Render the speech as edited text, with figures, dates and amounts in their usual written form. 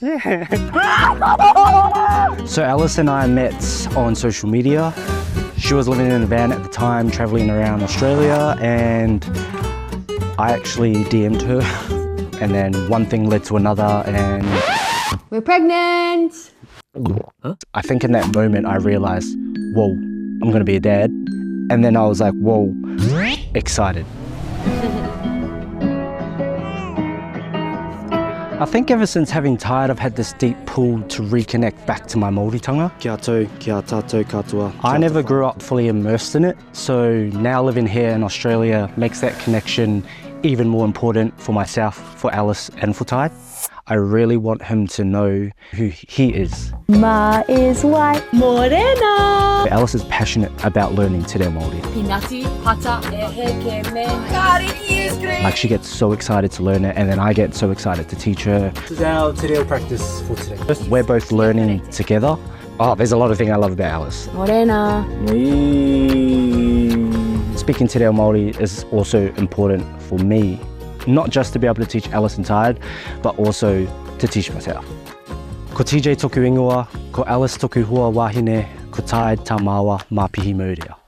Yeah. So Alice and I met on social media. She was living in a van at the time, traveling around Australia, and I actually DM'd her. And then one thing led to another, and we're pregnant. I think in that moment I realized, whoa, I'm gonna be a dad. And then I was like, whoa, excited. I think ever since having Tide, I've had this deep pull to reconnect back to my Māoritanga. Kia tau, kia tātou katoa. I never grew up fully immersed in it, so now living here in Australia makes that connection even more important for myself, for Alice and for Tide. I really want him to know who he is. Ma is white, morena. Alice is passionate about learning Te Reo Māori. Pinati, hata, ehe, ke me. Kariki is great. Like, she gets so excited to learn it, and then I get so excited to teach her. This is our Te Reo practice for today. We're both learning together. Oh, there's a lot of things I love about Alice. Morena. Speaking Te Reo Māori is also important for me. Not just to be able to teach Alice and Tide, but also to teach myself. Ko TJ toku ingoa, ko Alice toku hua wahine, ko Tide tā māua mā pihi maurea.